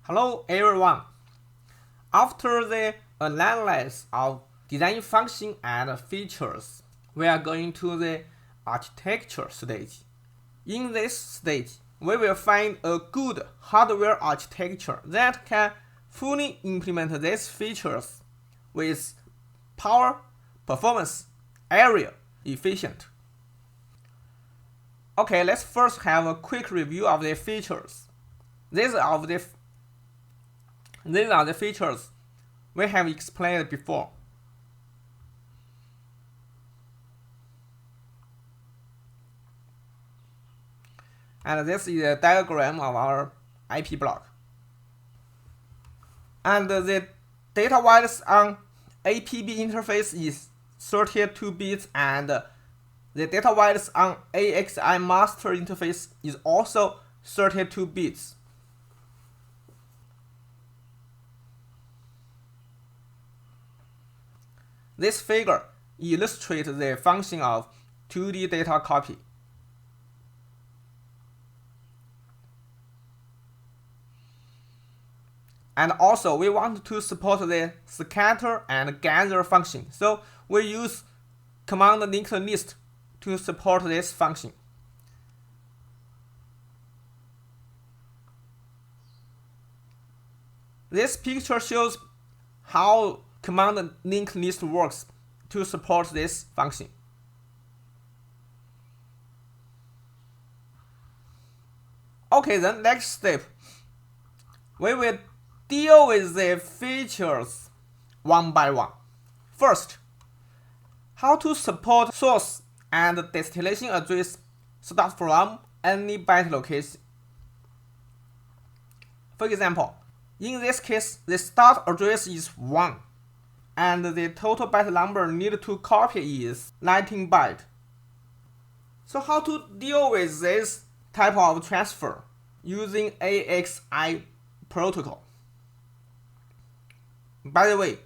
Hello everyone. After the analysis of design function and features, we are going to the architecture stage. In this stage, we will find a good hardware architecture that can fully implement these features with power, performance, area, efficient. Okay, let's first have a quick review of the features. These are the features we have explained before. And this is a diagram of our IP block. And the data width on APB interface is 32 bits, and the data width on AXI master interface is also 32 bits. This figure illustrates the function of 2D data copy. And also, we want to support the scatter and gather function, so we use command linked list to support this function. This picture shows how command linked list works to support this function. Okay, then next step, we will deal with the features one by one. First, how to support source and destination address start from any byte location. For example, in this case, the start address is 1, and the total byte number needed to copy is 19 bytes. So how to deal with this type of transfer using AXI protocol? By the way,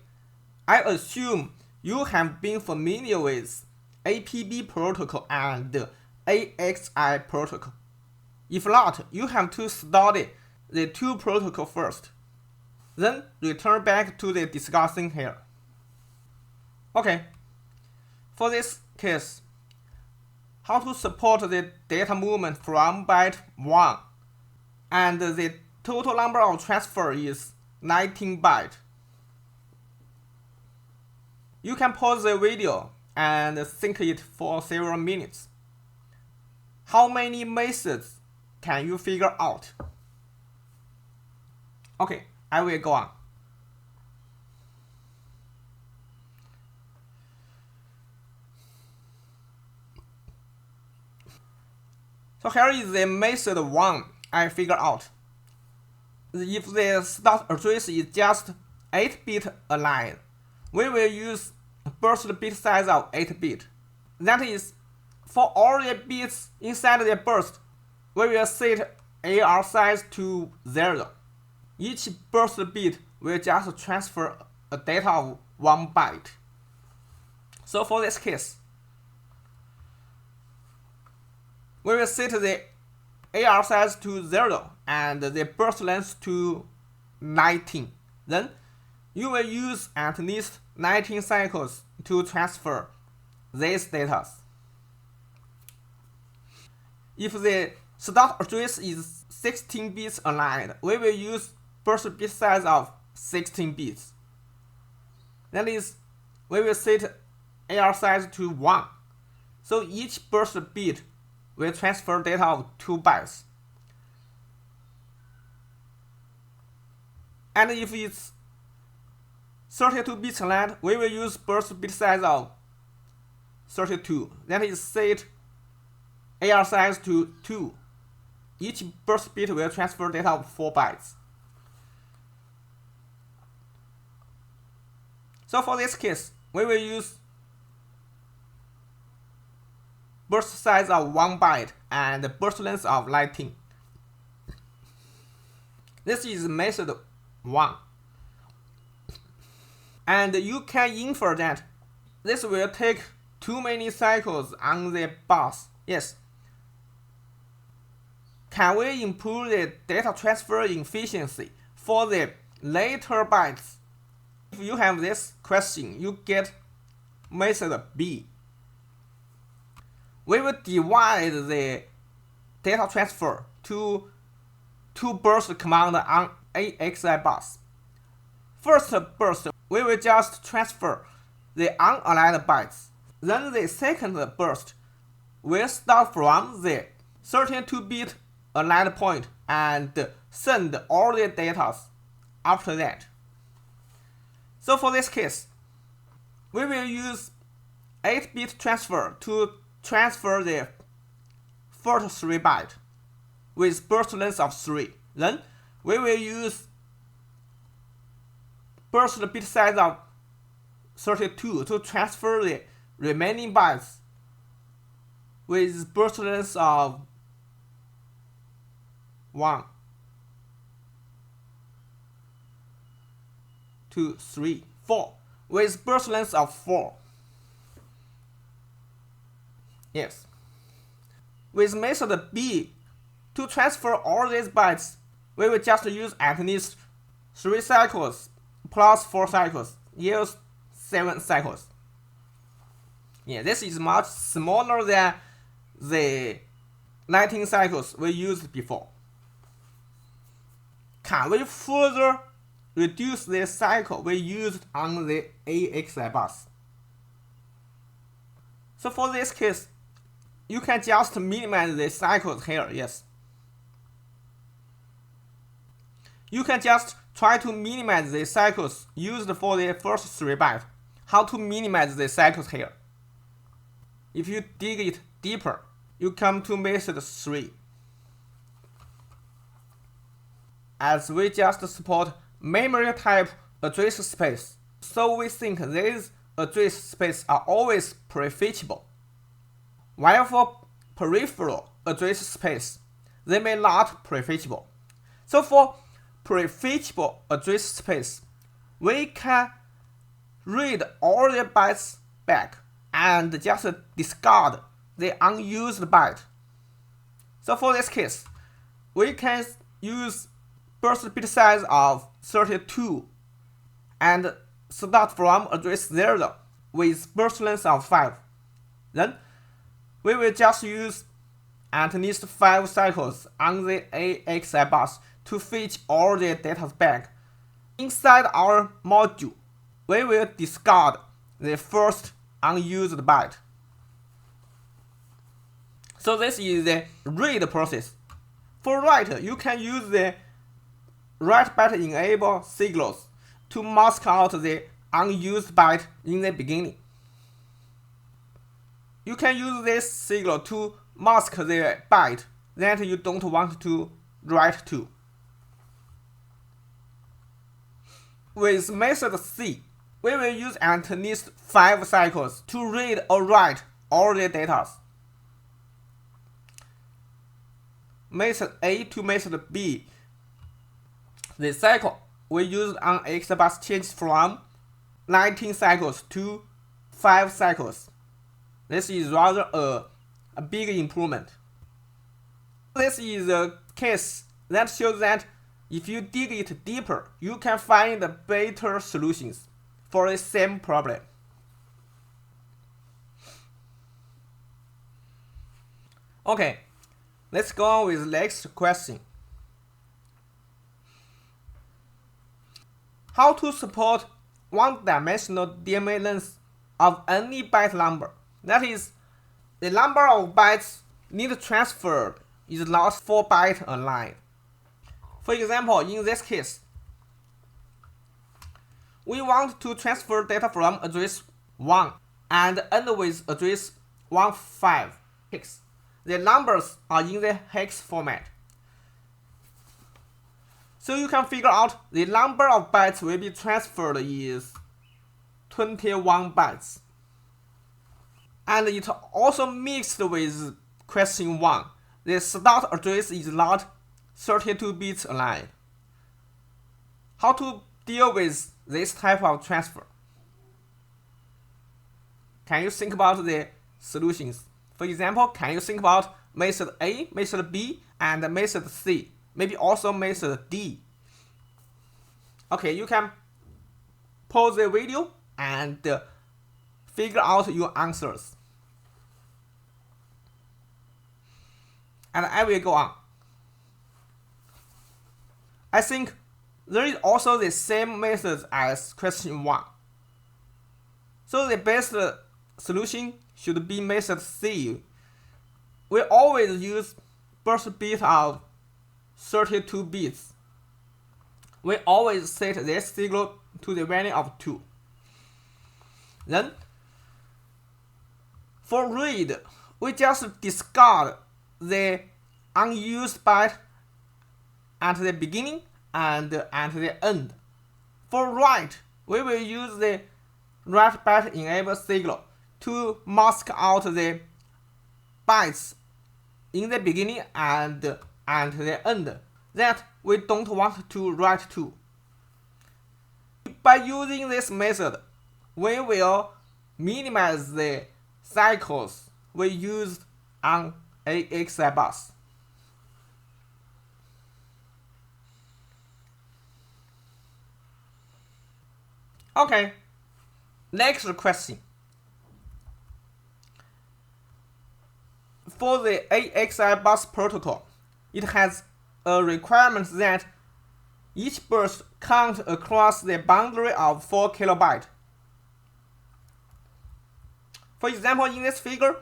I assume you have been familiar with APB protocol and AXI protocol. If not, you have to study the two protocols first, then return back to the discussion here. Okay, for this case, how to support the data movement from byte 1, and the total number of transfer is 19 bytes. You can pause the video and think it for several minutes. How many methods can you figure out? Okay, I will go on. So here is the method 1 I figured out. If the start address is just 8-bit aligned, we will use burst bit size of 8 bit. That is, for all the bits inside the burst, we will set AR size to 0. Each burst bit will just transfer a data of 1 byte. So for this case, we will set the AR size to 0 and the burst length to 19. Then you will use at least 19 cycles to transfer these data. If the start address is 16 bits aligned, we will use burst bit size of 16 bits. That is, we will set AR size to 1. So each burst bit will transfer data of 2 bytes. And if it's 32 bits aligned, we will use burst bit size of 32. That is, set AR size to 2. Each burst bit will transfer data of 4 bytes. So for this case, we will use burst size of 1 byte and burst length of 19. This is method 1. And you can infer that this will take too many cycles on the bus. Yes. Can we improve the data transfer efficiency for the later bytes, if you have this question, you get method B. We will divide the data transfer to two burst command on AXI bus. First burst, we will just transfer the unaligned bytes. Then the second burst will start from the 32-bit aligned point and send all the data after that. So for this case, we will use 8-bit transfer to transfer the first 3 bytes with burst length of 3. Then we will use burst bit size of 32 to transfer the remaining bytes with burst length of 1, 2, 3, 4 with burst length of 4. Yes. With method B, to transfer all these bytes, we will just use at least 3 cycles plus 4 cycles, yields 7 cycles. Yeah, this is much smaller than the 19 cycles we used before. Can we further reduce the cycle we used on the AXI bus? So for this case, you can just minimize the cycles here, yes. You can just try to minimize the cycles used for the first 3 bytes. How to minimize the cycles here? If you dig it deeper, you come to method 3. As we just support memory type address space, so we think these address spaces are always prefetchable. While for peripheral address space, they may not prefetchable. So for prefetchable address space, we can read all the bytes back and just discard the unused byte. So for this case, we can use burst bit size of 32 and start from address 0 with burst length of 5. Then we will just use at least 5 cycles on the AXI bus to fetch all the data back. Inside our module, we will discard the first unused byte. So this is the read process. For write, you can use the write byte enable signals to mask out the unused byte in the beginning. You can use this signal to mask the byte that you don't want to write to. With method C, we will use at least 5 cycles to read or write all the data. Method A to method B, the cycle we used on AXI bus changes from 19 cycles to 5 cycles. This is rather a big improvement. This is a case that shows that if you dig it deeper, you can find better solutions for the same problem. Okay, let's go on with the next question. How to support one-dimensional DMA length of any byte number? That is, the number of bytes need transferred is not 4 bytes a line. For example, in this case, we want to transfer data from address 1 and end with address 15 hex. The numbers are in the hex format. So you can figure out the number of bytes will be transferred is 21 bytes. And it also mixed with question 1. The start address is not 32 bits aligned. How to deal with this type of transfer? Can you think about the solutions? For example, can you think about method A, method B, and method C? Maybe also method D. Okay, you can pause the video and figure out your answers. And I will go on. I think there is also the same method as question 1. So the best solution should be method C. We always use burst bit of 32 bits. We always set this signal to the value of 2. Then, for read, we just discard the unused byte at the beginning and at the end. For write, we will use the write byte enable signal to mask out the bytes in the beginning and at the end that we don't want to write to. By using this method, we will minimize the cycles we used on AXI bus. Okay, next question. For the AXI bus protocol, it has a requirement that each burst count across the boundary of 4 kilobytes. For example, in this figure,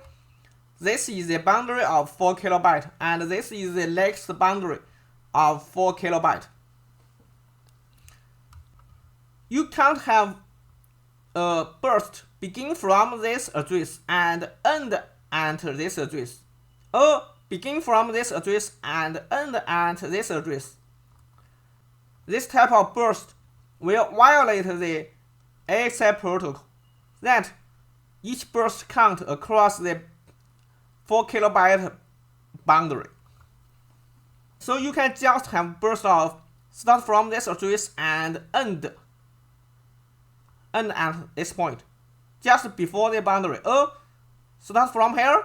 this is the boundary of 4 kilobytes and this is the next boundary of 4 kilobytes. You can't have a burst begin from this address and end at this address, or begin from this address and end at this address. This type of burst will violate the AXI protocol that each burst count across the 4 kilobyte boundary. So you can just have burst of start from this address and end at this point, just before the boundary. Or start from here,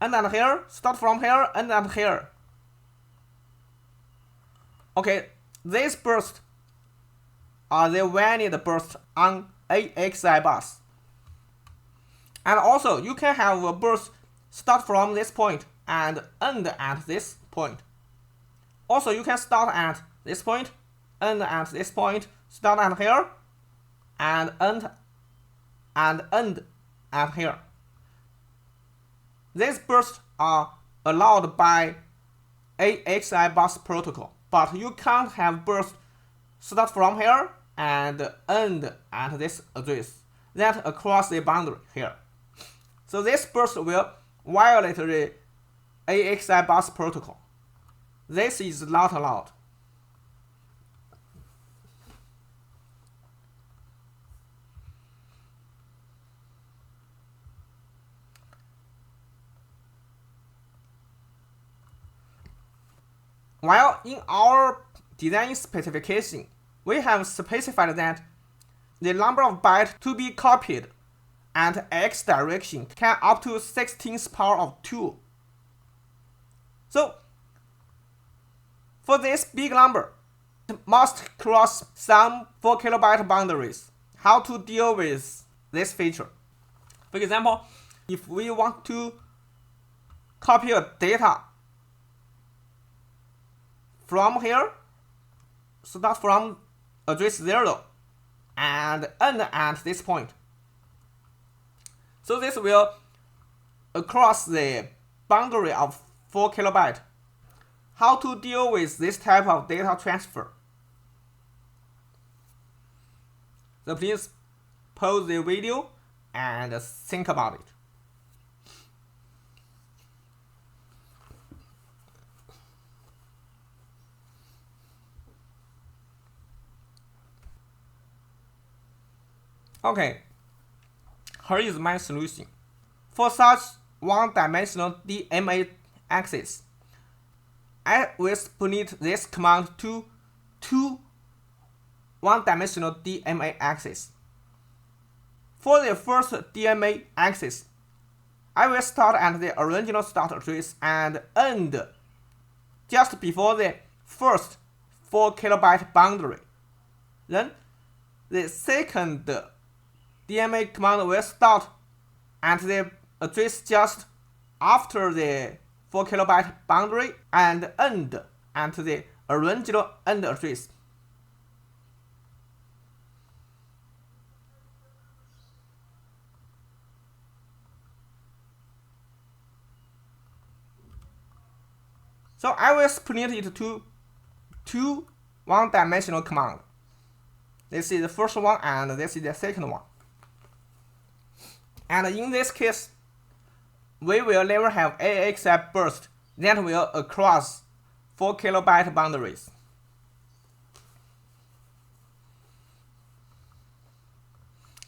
end at here, start from here, end at here. Okay, these bursts are the valid bursts on AXI bus. And also, you can have a burst start from this point and end at this point. Also, you can start at this point, end at this point, start at here, and end at here. These bursts are allowed by AXI bus protocol, but you can't have bursts start from here and end at this address that across the boundary here. So this burst will violate the AXI bus protocol. This is not allowed. While in our design specification, we have specified that the number of bytes to be copied at x direction can up to 16th power of 2. So, for this big number, it must cross some 4 kilobyte boundaries. How to deal with this feature? For example, if we want to copy a data from here, start from address 0 and end at this point. So this will across the boundary of 4 kilobyte. How to deal with this type of data transfer? So please pause the video and think about it. Okay, here is my solution. For such one-dimensional DMA axis, I will split this command to two one-dimensional DMA axes. For the first DMA axis, I will start at the original start address and end just before the first 4 kilobyte boundary. Then the second DMA command will start at the address just after the 4 kilobyte boundary and end at the original end address. So I will split it to two one-dimensional commands. This is the first one and this is the second one. And in this case, we will never have AXI burst that will across 4 kilobyte boundaries.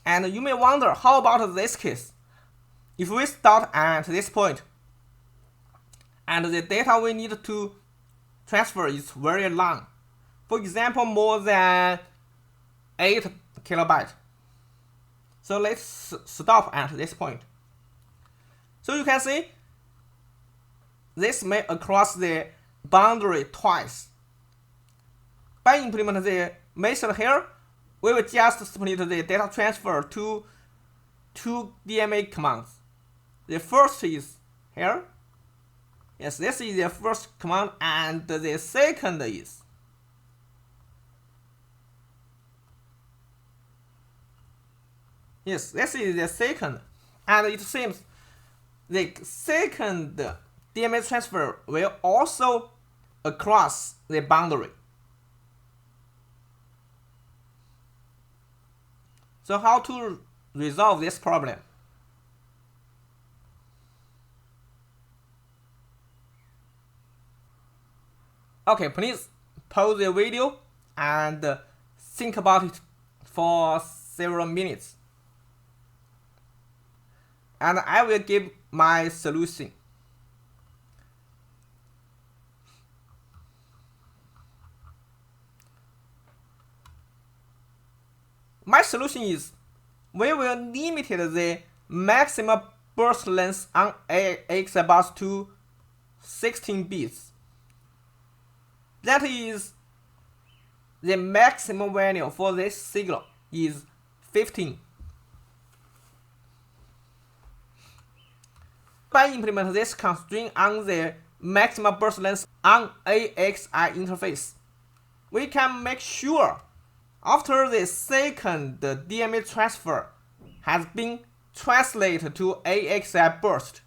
And you may wonder, how about this case? If we start at this point, and the data we need to transfer is very long, for example, more than 8 kilobytes. So let's stop at this point. So you can see this may across the boundary twice. By implementing the method here, we will just split the data transfer to two DMA commands. The first is here. Yes, this is the first command, and the second is yes, this is the second, and it seems the second DMA transfer will also across the boundary. So how to resolve this problem? Okay, please pause the video and think about it for several minutes. And I will give my solution. My solution is we will limit the maximum burst length on AXI bus to 16 bits. That is, the maximum value for this signal is 15. By implementing this constraint on the maximum burst length on AXI interface, we can make sure after the second DMA transfer has been translated to AXI burst,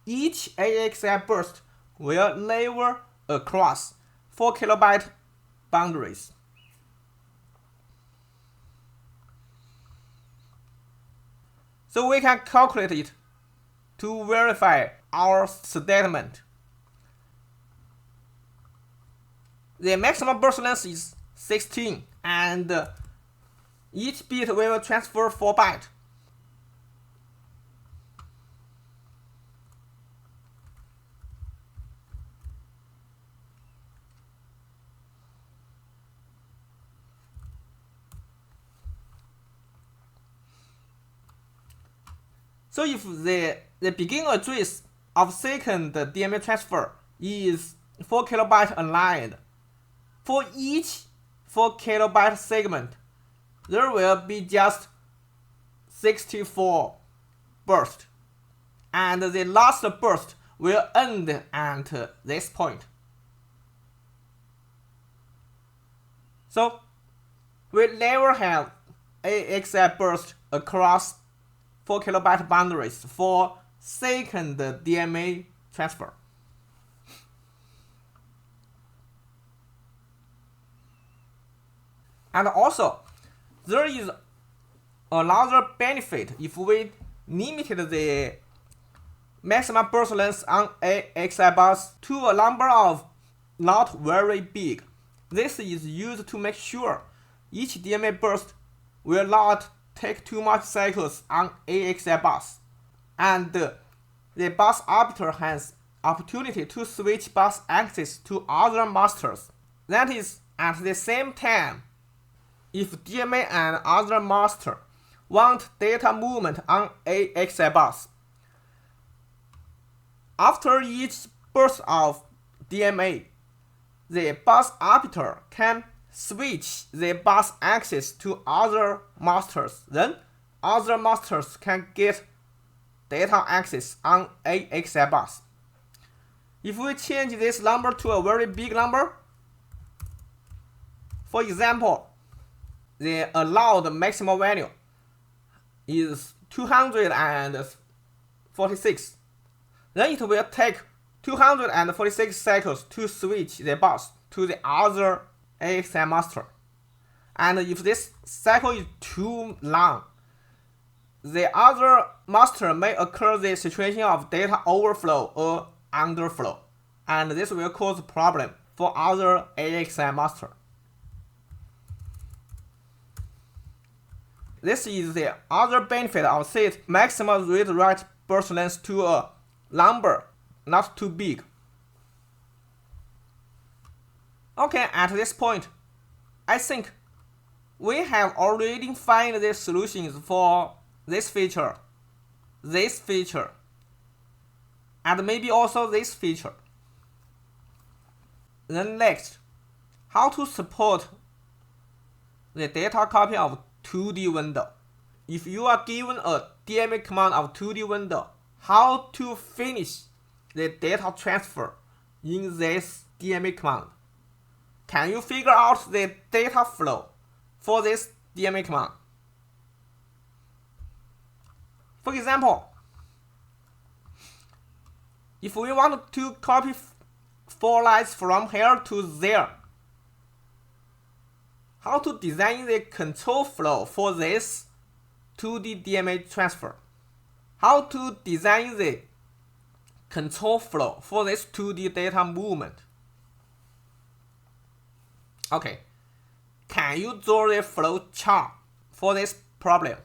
each AXI burst will never across 4 kilobyte boundaries. So we can calculate it to verify our statement. The maximum burst length is 16, and each bit will transfer 4 bytes. So if the beginning address of second DMA transfer is 4 kilobyte aligned, for each 4 kilobyte segment, there will be just 64 bursts, and the last burst will end at this point. So we never have AXI burst across 4 kilobyte boundaries for second DMA transfer. And also, there is another benefit if we limited the maximum burst length on AXI bus to a number of not very big. This is used to make sure each DMA burst will not take too much cycles on AXI bus, and the bus arbiter has opportunity to switch bus access to other masters. That is, at the same time, if DMA and other master want data movement on AXI bus, after each burst of DMA, the bus arbiter can switch the bus access to other masters. Then other masters can get data access on AXI bus. If we change this number to a very big number, for example, the allowed maximum value is 246, then it will take 246 cycles to switch the bus to the other AXI master. And if this cycle is too long, the other master may occur the situation of data overflow or underflow, and this will cause problem for other AXI master. This is the other benefit of set maximum read-write burst length to a number not too big. Okay, at this point, I think we have already defined the solutions for this feature, and maybe also this feature. Then next, how to support the data copy of 2D window. If you are given a DMA command of 2D window, how to finish the data transfer in this DMA command? Can you figure out the data flow for this DMA command? For example, if we want to copy 4 lines from here to there, how to design the control flow for this 2D DMA transfer? How to design the control flow for this 2D data movement? Okay, can you draw the flow chart for this problem?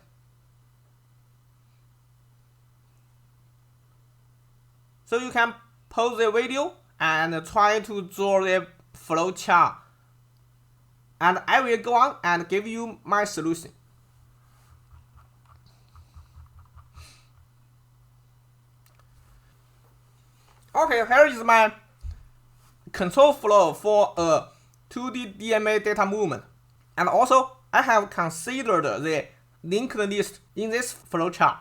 So you can pause the video and try to draw the flow chart, and I will go on and give you my solution. Okay, here is my control flow for a 2D DMA data movement, and also I have considered the linked list in this flowchart.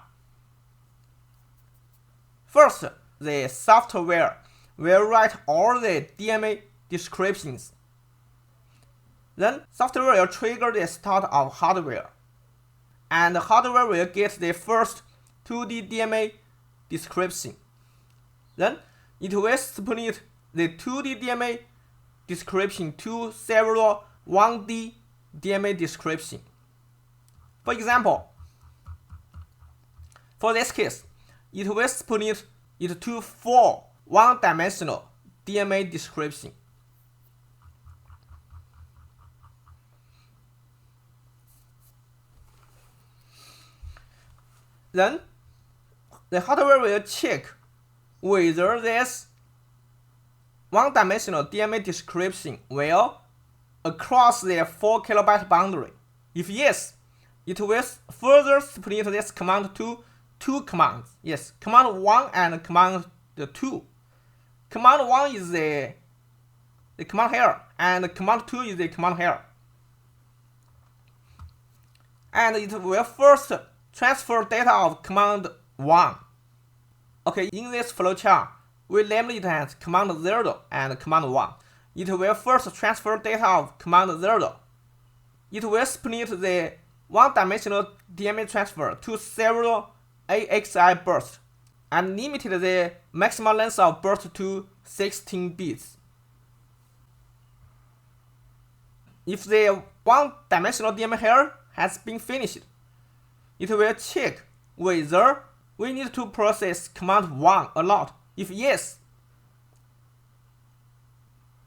First, the software will write all the DMA descriptions. Then software will trigger the start of hardware, and the hardware will get the first 2D DMA description. Then it will split the 2D DMA description to several 1D DMA description. For example, for this case, it will split it to 4 one-dimensional DMA description. Then the hardware will check whether this one-dimensional DMA description will across the 4 kilobyte boundary. If yes, it will further split this command to 2 commands. Yes, command 1 and command 2. Command 1 is the command here, and command 2 is the command here. And it will first transfer data of command 1. Okay, in this flowchart, we label it as command 0 and command 1. It will first transfer data of command 0. It will split the one-dimensional DMA transfer to several AXI bursts and limited the maximum length of burst to 16 bits. If the one-dimensional DMA here has been finished, it will check whether we need to process command 1 a lot. If yes,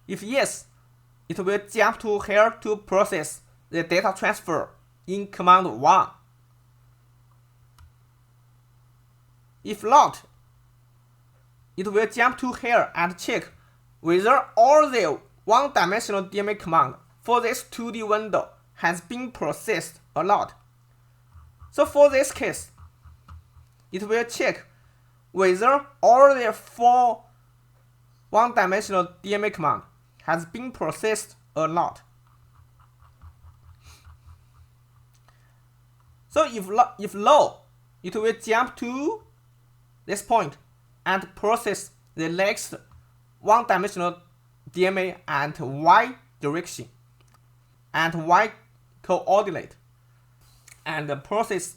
it will jump to here to process the data transfer in command 1. If not, it will jump to here and check whether all the one-dimensional DMA command for this 2D window has been processed or not. So for this case, it will check whether all the 4 one-dimensional DMA command has been processed or not. So if low, it will jump to this point and process the next one-dimensional DMA and y direction and y coordinate, and process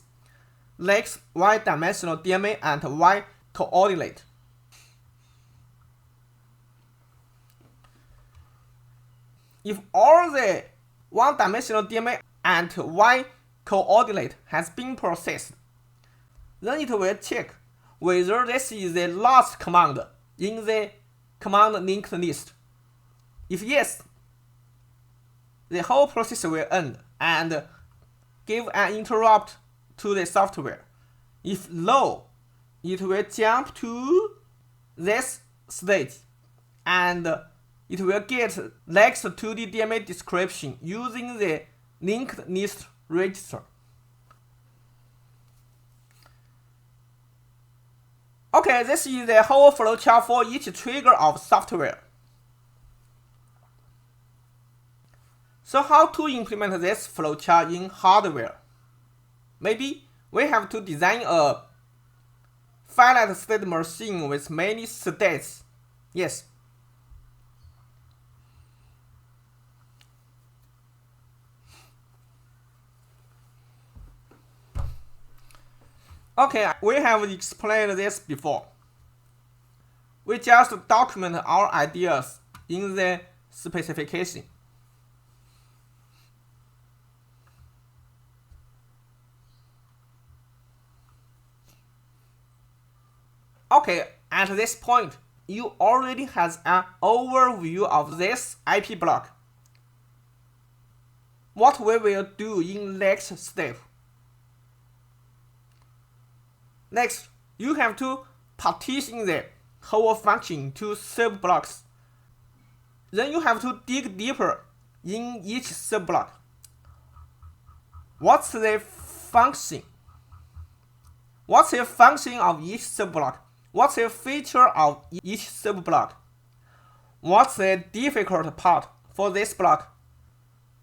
next y-dimensional DMA and y coordinate. If all the one-dimensional DMA and y coordinate has been processed, then it will check whether this is the last command in the command linked list. If yes, the whole process will end and give an interrupt to the software. If no, it will jump to this stage and it will get next to the DMA description using the linked list register. Okay, this is the whole flowchart for each trigger of software. So how to implement this flowchart in hardware? Maybe we have to design a finite state machine with many states. Yes. Okay, we have explained this before. We just document our ideas in the specification. Okay, at this point, you already have an overview of this IP block. What we will do in next step. Next, you have to partition the whole function to sub-blocks. Then you have to dig deeper in each sub-block. What's the function? What's the function of each sub-block? What's the feature of each sub-block? What's the difficult part for this block?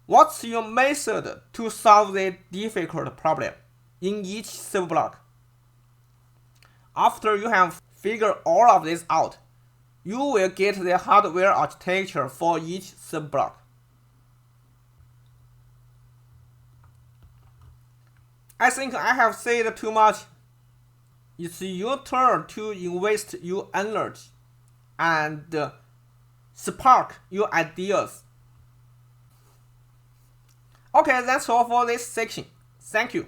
What's your method to solve the difficult problem in each sub-block? After you have figured all of this out, you will get the hardware architecture for each sub-block. I think I have said too much. It's your turn to invest your energy and spark your ideas. Okay, that's all for this section. Thank you.